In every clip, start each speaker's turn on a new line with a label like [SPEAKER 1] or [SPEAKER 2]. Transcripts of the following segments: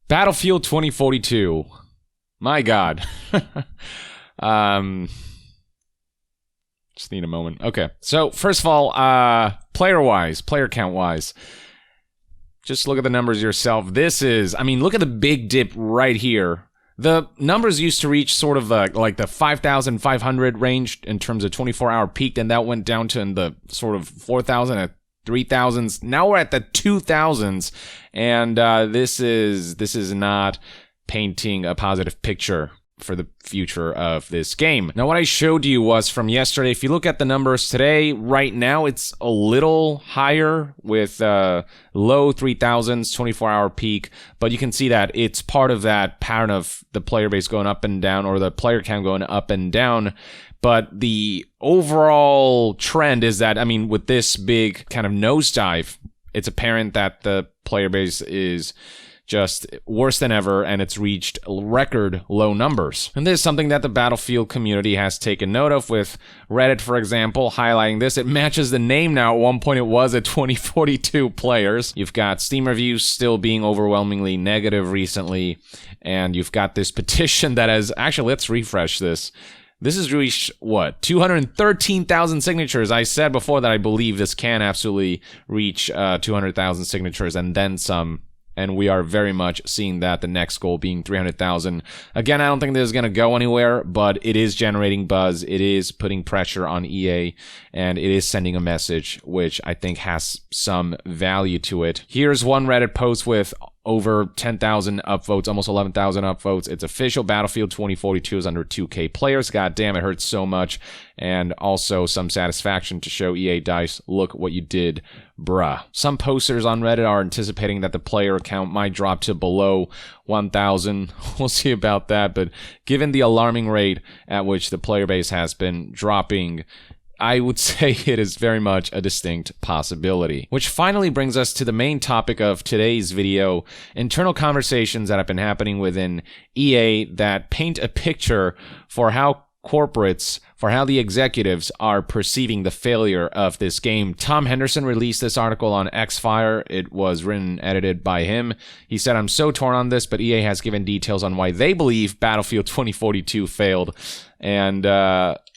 [SPEAKER 1] Battlefield 2042. My God. Just need a moment. Okay. So, first of all, player-wise, player count-wise, just look at the numbers yourself. This is, I mean, look at the big dip right here. The numbers used to reach sort of like the 5,500 range in terms of 24-hour peak, and that went down to in the sort of 4,000 at 3,000s. Now we're at the 2,000s, and this is not painting a positive picture for the future of this game. Now, what I showed you was from yesterday. If you look at the numbers today, right now, it's a little higher with low 3,000s, 24-hour peak, but you can see that it's part of that pattern of the player base going up and down, or the player count going up and down. But the overall trend is that, I mean, with this big kind of nosedive, it's apparent that the player base is just worse than ever, and it's reached record low numbers. And this is something that the Battlefield community has taken note of, with Reddit, for example, highlighting this. It matches the name now. At one point it was at 2042 players. You've got Steam reviews still being overwhelmingly negative recently, and you've got this petition that has, actually, let's refresh this. This has reached, what, 213,000 signatures. I said before that I believe this can absolutely reach 200,000 signatures and then some. And we are very much seeing that, the next goal being 300,000. Again, I don't think this is going to go anywhere, but it is generating buzz. It is putting pressure on EA, and it is sending a message, which I think has some value to it. Here's one Reddit post with over 10,000 upvotes, almost 11,000 upvotes. It's official. Battlefield 2042 is under 2K players. God damn, it hurts so much. And also some satisfaction to show EA DICE, look what you did, bruh. Some posters on Reddit are anticipating that the player count might drop to below 1,000. We'll see about that, but given the alarming rate at which the player base has been dropping, I would say it is very much a distinct possibility. Which finally brings us to the main topic of today's video, internal conversations that have been happening within EA that paint a picture for how corporates, for how the executives are perceiving the failure of this game. Tom Henderson released this article on CIPHER. It was written and edited by him. He said, "I'm so torn on this, but EA has given details on why they believe Battlefield 2042 failed." And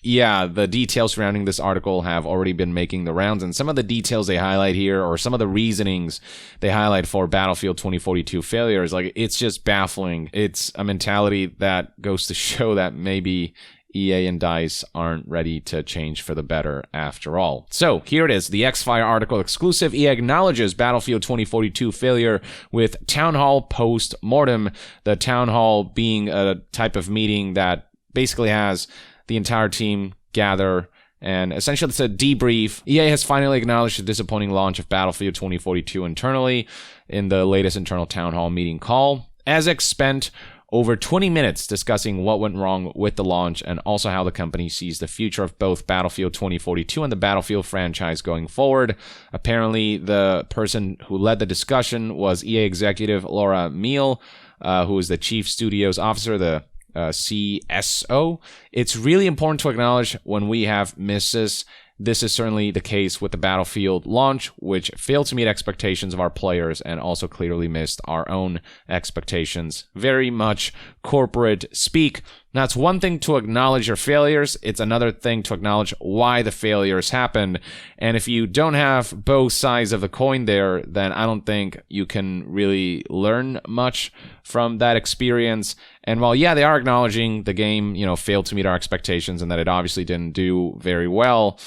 [SPEAKER 1] yeah, the details surrounding this article have already been making the rounds, and some of the details they highlight here, or some of the reasonings they highlight for Battlefield 2042 failure, is like, it's just baffling. It's a mentality that goes to show that maybe EA and DICE aren't ready to change for the better after all. So here it is, the CIPHER article exclusive. EA acknowledges Battlefield 2042 failure with Town Hall post-mortem. The Town Hall being a type of meeting that basically has the entire team gather, and essentially it's a debrief. EA has finally acknowledged the disappointing launch of Battlefield 2042 internally in the latest internal Town Hall meeting call. Azek spent over 20 minutes discussing what went wrong with the launch, and also how the company sees the future of both Battlefield 2042 and the Battlefield franchise going forward. Apparently, the person who led the discussion was EA executive Laura Meal, who is the Chief Studios Officer, the CSO. It's really important to acknowledge when we have misses. This is certainly the case with the Battlefield launch, which failed to meet expectations of our players and also clearly missed our own expectations. Very much corporate speak. Now, it's one thing to acknowledge your failures. It's another thing to acknowledge why the failures happened. And if you don't have both sides of the coin there, then I don't think you can really learn much from that experience. And while, yeah, they are acknowledging the game, failed to meet our expectations and that it obviously didn't do very well,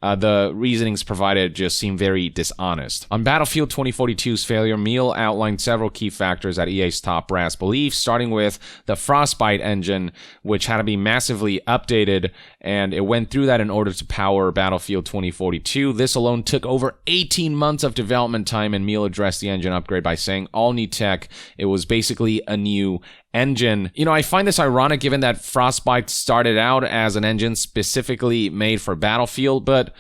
[SPEAKER 1] the reasonings provided just seem very dishonest. On Battlefield 2042's failure, Meal outlined several key factors that EA's top brass believes, starting with the Frostbite engine, which had to be massively updated, and it went through that in order to power Battlefield 2042. This alone took over 18 months of development time, and Meal addressed the engine upgrade by saying, all new tech, it was basically a new engine. I find this ironic given that Frostbite started out as an engine specifically made for Battlefield, but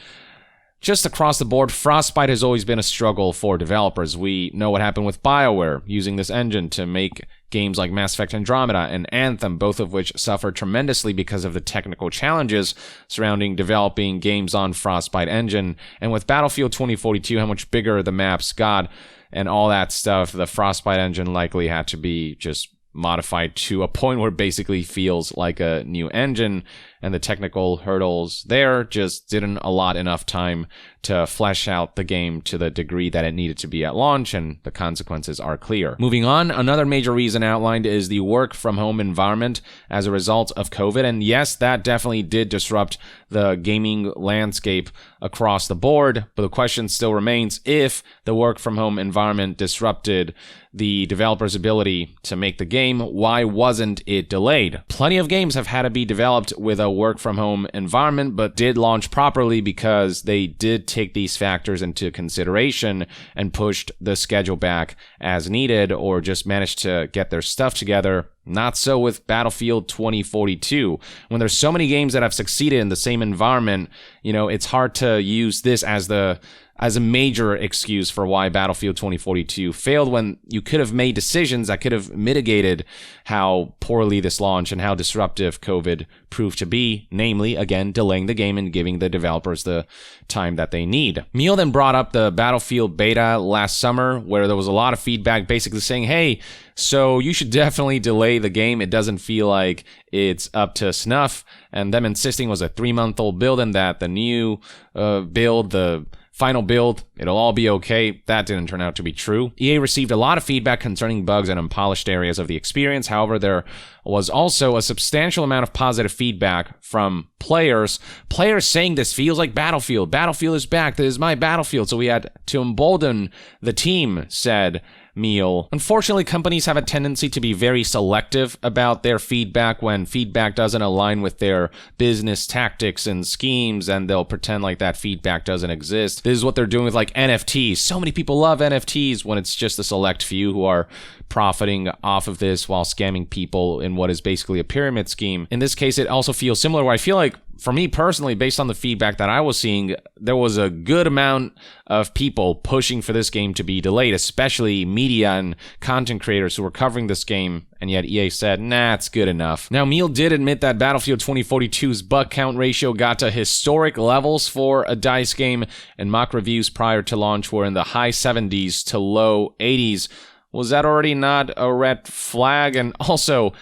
[SPEAKER 1] just across the board, Frostbite has always been a struggle for developers. We know what happened with BioWare using this engine to make games like Mass Effect Andromeda and Anthem, both of which suffered tremendously because of the technical challenges surrounding developing games on Frostbite engine. And with Battlefield 2042, how much bigger the maps got and all that stuff, the Frostbite engine likely had to be just modified to a point where it basically feels like a new engine, and the technical hurdles there just didn't allot enough time to flesh out the game to the degree that it needed to be at launch, and the consequences are clear. Moving on, another major reason outlined is the work from home environment as a result of COVID, and yes, that definitely did disrupt the gaming landscape across the board, but the question still remains, if the work from home environment disrupted the developer's ability to make the game, why wasn't it delayed? Plenty of games have had to be developed with a work from home environment, but did launch properly because they did take these factors into consideration and pushed the schedule back as needed, or just managed to get their stuff together. Not so with Battlefield 2042. When there's so many games that have succeeded in the same environment, it's hard to use this as a major excuse for why Battlefield 2042 failed, when you could have made decisions that could have mitigated how poorly this launched and how disruptive COVID proved to be, namely, again, delaying the game and giving the developers the time that they need. Neil then brought up the Battlefield beta last summer, where there was a lot of feedback basically saying, hey, so you should definitely delay the game. It doesn't feel like it's up to snuff. And them insisting it was a 3-month-old build and that the new build, the final build, it'll all be okay. That didn't turn out to be true. EA received a lot of feedback concerning bugs and unpolished areas of the experience. However, there was also a substantial amount of positive feedback from players. Players saying this feels like Battlefield. Battlefield is back. This is my Battlefield. So we had to embolden the team, said Meal. Unfortunately, companies have a tendency to be very selective about their feedback when feedback doesn't align with their business tactics and schemes, and they'll pretend like that feedback doesn't exist. This is what they're doing with like NFTs. So many people love NFTs when it's just a select few who are profiting off of this while scamming people in what is basically a pyramid scheme. In this case, it also feels similar, where I feel like, for me personally, based on the feedback that I was seeing, there was a good amount of people pushing for this game to be delayed, especially media and content creators who were covering this game, and yet EA said, nah, it's good enough. Now, Meal did admit that Battlefield 2042's bug count ratio got to historic levels for a DICE game, and mock reviews prior to launch were in the high 70s to low 80s. Was that already not a red flag? And also,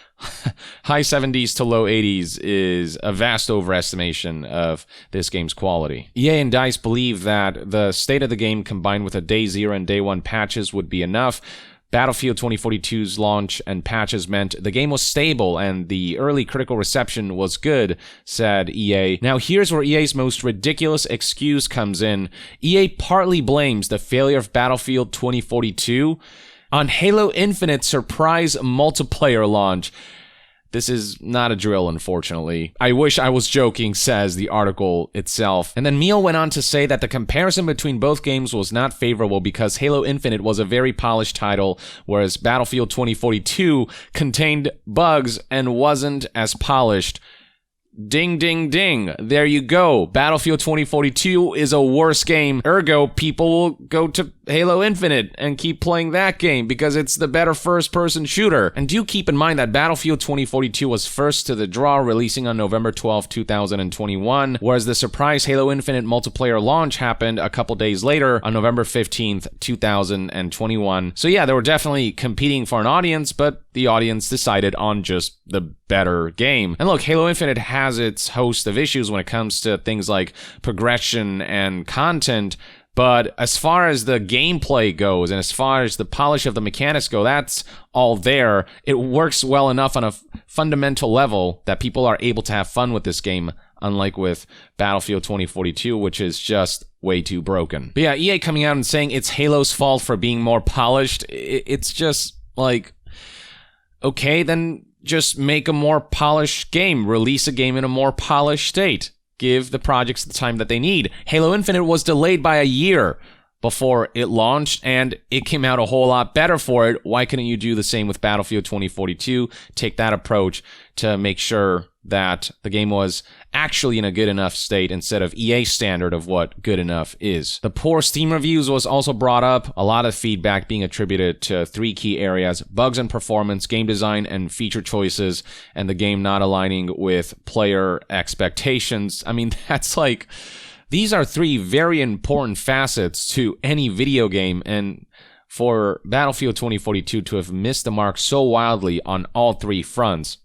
[SPEAKER 1] high 70s to low 80s is a vast overestimation of this game's quality. EA and DICE believe that the state of the game combined with a Day 0 and Day 1 patches would be enough. Battlefield 2042's launch and patches meant the game was stable and the early critical reception was good, said EA. Now here's where EA's most ridiculous excuse comes in. EA partly blames the failure of Battlefield 2042 on Halo Infinite's surprise multiplayer launch. This is not a drill, unfortunately. I wish I was joking, says the article itself. And then Meal went on to say that the comparison between both games was not favorable because Halo Infinite was a very polished title, whereas Battlefield 2042 contained bugs and wasn't as polished. Ding, ding, ding. There you go. Battlefield 2042 is a worse game. Ergo, people will go to Halo Infinite and keep playing that game because it's the better first-person shooter. And do keep in mind that Battlefield 2042 was first to the draw, releasing on November 12, 2021, whereas the surprise Halo Infinite multiplayer launch happened a couple days later on November 15th, 2021. So yeah, they were definitely competing for an audience, but the audience decided on just the better game. And look, Halo Infinite has its host of issues when it comes to things like progression and content, but as far as the gameplay goes and as far as the polish of the mechanics go, that's all there. It works well enough on a fundamental level that people are able to have fun with this game, unlike with Battlefield 2042, which is just way too broken. But yeah, EA coming out and saying it's Halo's fault for being more polished, it's just like, okay, then just make a more polished game. Release a game in a more polished state. Give the projects the time that they need. Halo Infinite was delayed by a year before it launched, and it came out a whole lot better for it. Why couldn't you do the same with Battlefield 2042? Take that approach to make sure that the game was actually in a good enough state instead of EA standard of what good enough is. The poor Steam reviews was also brought up, a lot of feedback being attributed to 3 key areas: bugs and performance, game design, and feature choices, and the game not aligning with player expectations. I mean, that's like, these are 3 very important facets to any video game, and for Battlefield 2042 to have missed the mark so wildly on all 3 fronts,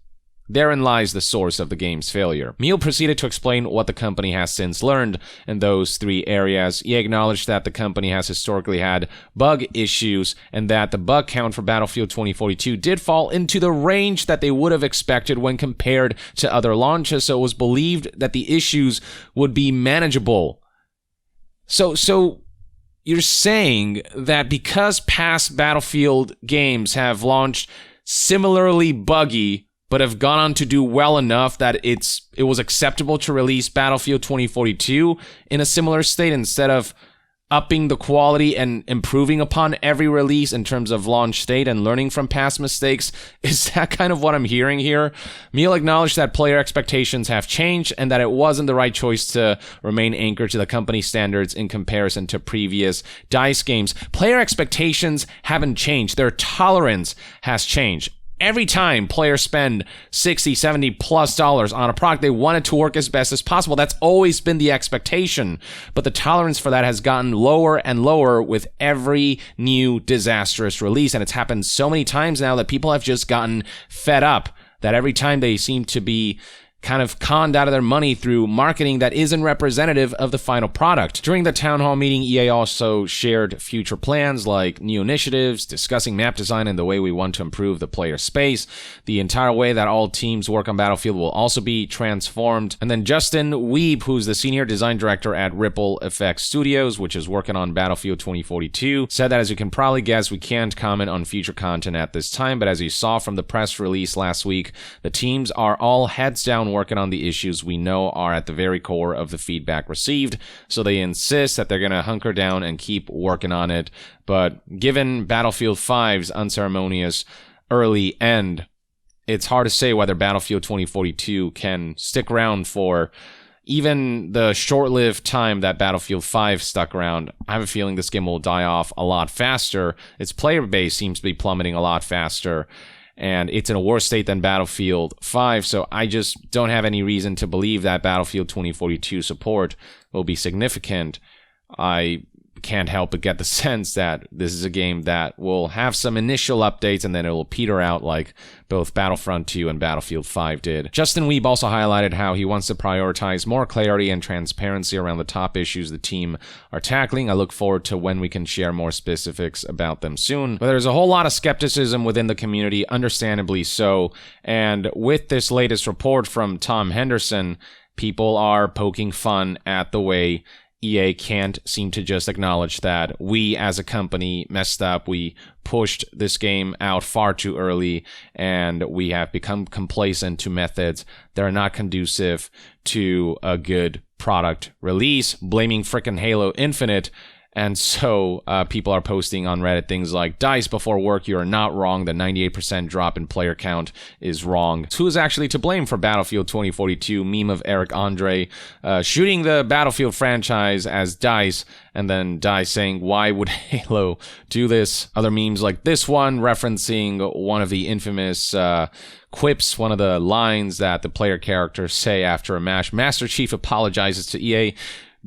[SPEAKER 1] therein lies the source of the game's failure. Meal proceeded to explain what the company has since learned in those 3 areas. He acknowledged that the company has historically had bug issues and that the bug count for Battlefield 2042 did fall into the range that they would have expected when compared to other launches, so it was believed that the issues would be manageable. So you're saying that because past Battlefield games have launched similarly buggy but have gone on to do well enough that it was acceptable to release Battlefield 2042 in a similar state instead of upping the quality and improving upon every release in terms of launch state and learning from past mistakes? Is that kind of what I'm hearing here? Meal acknowledged that player expectations have changed and that it wasn't the right choice to remain anchored to the company standards in comparison to previous DICE games. Player expectations haven't changed. Their tolerance has changed. Every time players spend $60, $70 plus on a product, they want it to work as best as possible. That's always been the expectation. But the tolerance for that has gotten lower and lower with every new disastrous release. And it's happened so many times now that people have just gotten fed up, that every time they seem to be kind of conned out of their money through marketing that isn't representative of the final product. During the town hall meeting, EA also shared future plans like new initiatives, discussing map design and the way we want to improve the player space. The entire way that all teams work on Battlefield will also be transformed. And then Justin Webb, who's the senior design director at Ripple Effects Studios, which is working on Battlefield 2042, said that, as you can probably guess, we can't comment on future content at this time, but as you saw from the press release last week, the teams are all heads down working on the issues we know are at the very core of the feedback received, so they insist that they're going to hunker down and keep working on it. But given Battlefield 5's unceremonious early end, it's hard to say whether Battlefield 2042 can stick around for even the short-lived time that Battlefield 5 stuck around. I have a feeling this game will die off a lot faster. Its player base seems to be plummeting a lot faster, and it's in a worse state than Battlefield 5, so I just don't have any reason to believe that Battlefield 2042 support will be significant. I can't help but get the sense that this is a game that will have some initial updates and then it will peter out like both Battlefront 2 and Battlefield 5 did. Justin Webb also highlighted how he wants to prioritize more clarity and transparency around the top issues the team are tackling. I look forward to when we can share more specifics about them soon. But there's a whole lot of skepticism within the community, understandably so, and with this latest report from Tom Henderson, people are poking fun at the way EA can't seem to just acknowledge that we as a company messed up, we pushed this game out far too early, and we have become complacent to methods that are not conducive to a good product release, blaming frickin' Halo Infinite. And so people are posting on Reddit things like, DICE before work, you are not wrong. The 98% drop in player count is wrong. Who is actually to blame for Battlefield 2042? Meme of Gerardo Andrade shooting the Battlefield franchise as DICE, and then DICE saying, why would Halo do this? Other memes like this one referencing one of the infamous quips, one of the lines that the player characters say after a match. Master Chief apologizes to EA.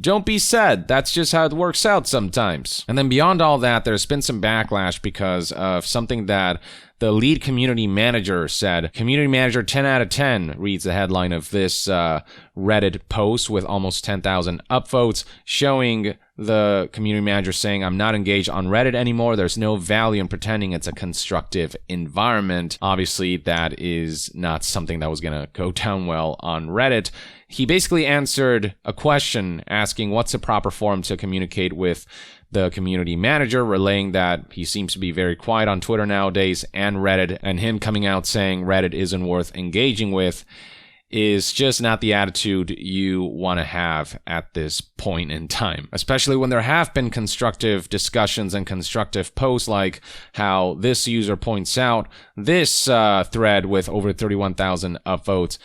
[SPEAKER 1] Don't be sad, that's just how it works out sometimes. And then beyond all that, there's been some backlash because of something that the lead community manager said. Community manager 10 out of 10 reads the headline of this Reddit post with almost 10,000 upvotes, showing the community manager saying, I'm not engaged on Reddit anymore. There's no value in pretending it's a constructive environment. Obviously, that is not something that was going to go down well on Reddit. He basically answered a question asking what's the proper forum to communicate with the community manager, relaying that he seems to be very quiet on Twitter nowadays and Reddit, and him coming out saying Reddit isn't worth engaging with is just not the attitude you want to have at this point in time, especially when there have been constructive discussions and constructive posts like how this user points out. This thread with over 31,000 upvotes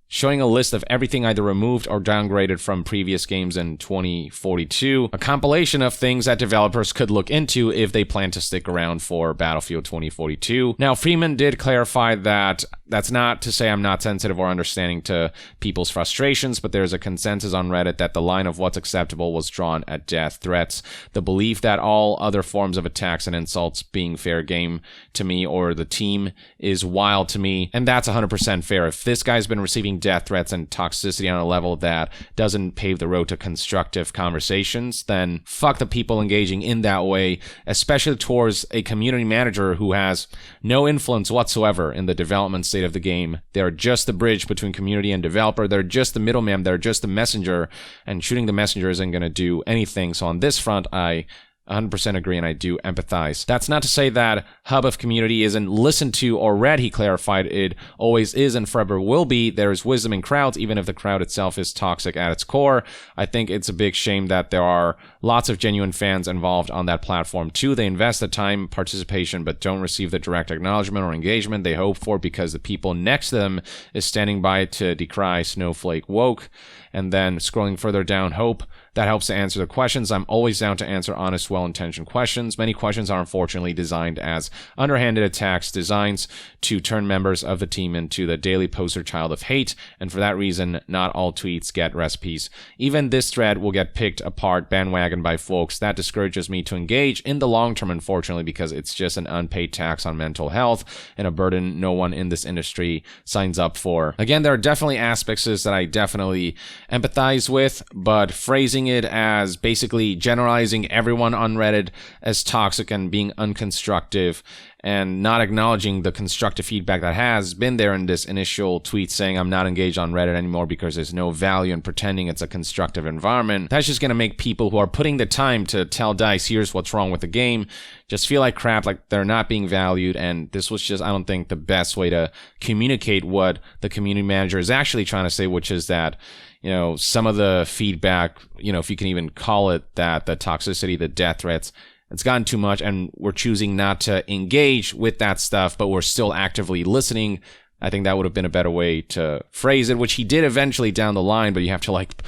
[SPEAKER 1] showing a list of everything either removed or downgraded from previous games in 2042, a compilation of things that developers could look into if they plan to stick around for Battlefield 2042. Now, Freeman did clarify that that's not to say I'm not sensitive or understanding to people's frustrations, but there's a consensus on Reddit that the line of what's acceptable was drawn at death threats. The belief that all other forms of attacks and insults being fair game to me or the team is wild to me, and that's 100% fair. If this guy's been receiving death threats and toxicity on a level that doesn't pave the road to constructive conversations, then fuck the people engaging in that way, especially towards a community manager who has no influence whatsoever in the development state of the game. They're just the bridge between community and developer. They're just the middleman. They're just the messenger, and shooting the messenger isn't going to do anything. So on this front, I 100% agree, and I do empathize. That's not to say that Hub of Community isn't listened to or read. He clarified it always is and forever will be. There is wisdom in crowds, even if the crowd itself is toxic at its core. I think it's a big shame that there are lots of genuine fans involved on that platform too. They invest the time, participation, but don't receive the direct acknowledgement or engagement they hope for because the people next to them is standing by to decry snowflake woke. And then scrolling further down, hope. That helps to answer the questions. I'm always down to answer honest, well-intentioned questions. Many questions are unfortunately designed as underhanded attacks, designs to turn members of the team into the daily poster child of hate, and for that reason, not all tweets get recipes. Even this thread will get picked apart, bandwagon by folks. That discourages me to engage in the long term, unfortunately, because it's just an unpaid tax on mental health and a burden no one in this industry signs up for. Again, there are definitely aspects that I definitely empathize with, but phrasing it as basically generalizing everyone on Reddit as toxic and being unconstructive and not acknowledging the constructive feedback that has been there in this initial tweet saying I'm not engaged on Reddit anymore because there's no value in pretending it's a constructive environment. That's just going to make people who are putting the time to tell DICE here's what's wrong with the game just feel like crap, like they're not being valued, and this was just, I don't think, the best way to communicate what the community manager is actually trying to say, which is that, you know, some of the feedback, you know, if you can even call it that, the toxicity, the death threats, it's gotten too much, and we're choosing not to engage with that stuff, but we're still actively listening. I think that would have been a better way to phrase it, which he did eventually down the line, but you have to, like,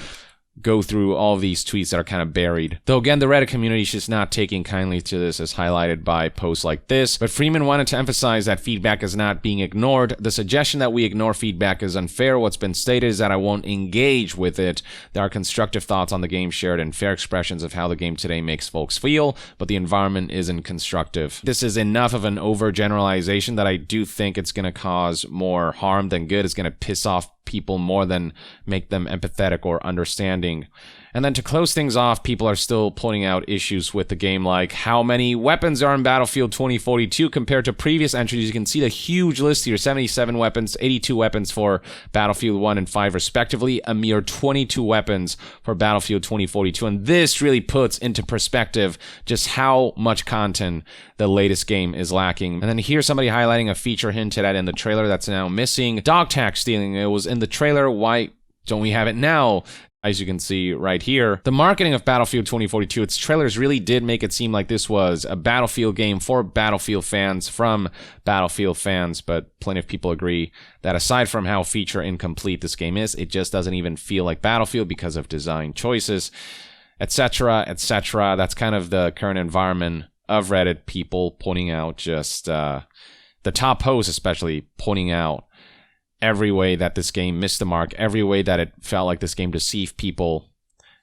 [SPEAKER 1] go through all of these tweets that are kind of buried. Though again, the Reddit community is just not taking kindly to this, as highlighted by posts like this. But Freeman wanted to emphasize that feedback is not being ignored. The suggestion that we ignore feedback is unfair. What's been stated is that I won't engage with it. There are constructive thoughts on the game shared and fair expressions of how the game today makes folks feel, but the environment isn't constructive. This is enough of an overgeneralization that I do think it's going to cause more harm than good. It's going to piss off people more than make them empathetic or understanding. And then to close things off, people are still pointing out issues with the game, like how many weapons are in Battlefield 2042 compared to previous entries. You can see the huge list here, 77 weapons, 82 weapons for Battlefield 1 and 5 respectively, a mere 22 weapons for Battlefield 2042. And this really puts into perspective just how much content the latest game is lacking. And then here's somebody highlighting a feature hinted at in the trailer that's now missing. Dog tag stealing. It was in the trailer. Why don't we have it now? As you can see right here, the marketing of Battlefield 2042, its trailers really did make it seem like this was a Battlefield game for Battlefield fans, from Battlefield fans, but plenty of people agree that aside from how feature incomplete this game is, it just doesn't even feel like Battlefield because of design choices, etc., etc. That's kind of the current environment of Reddit, people pointing out just, the top posts especially, pointing out every way that this game missed the mark, every way that it felt like this game deceived people,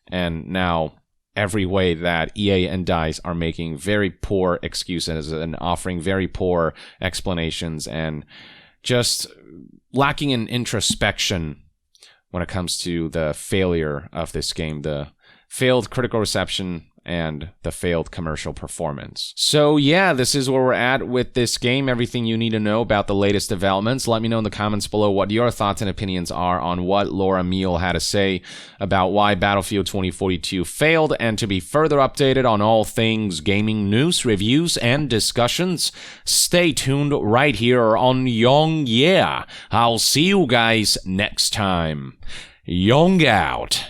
[SPEAKER 1] and now every way that EA and DICE are making very poor excuses and offering very poor explanations and just lacking in introspection when it comes to the failure of this game, the failed critical reception and the failed commercial performance. So yeah, this is where we're at with this game. Everything you need to know about the latest developments. Let me know in the comments below what your thoughts and opinions are on what Laura Meal had to say about why Battlefield 2042 failed, and to be further updated on all things gaming news, reviews, and discussions, stay tuned right here on Young Yeah. I'll see you guys next time. Young out.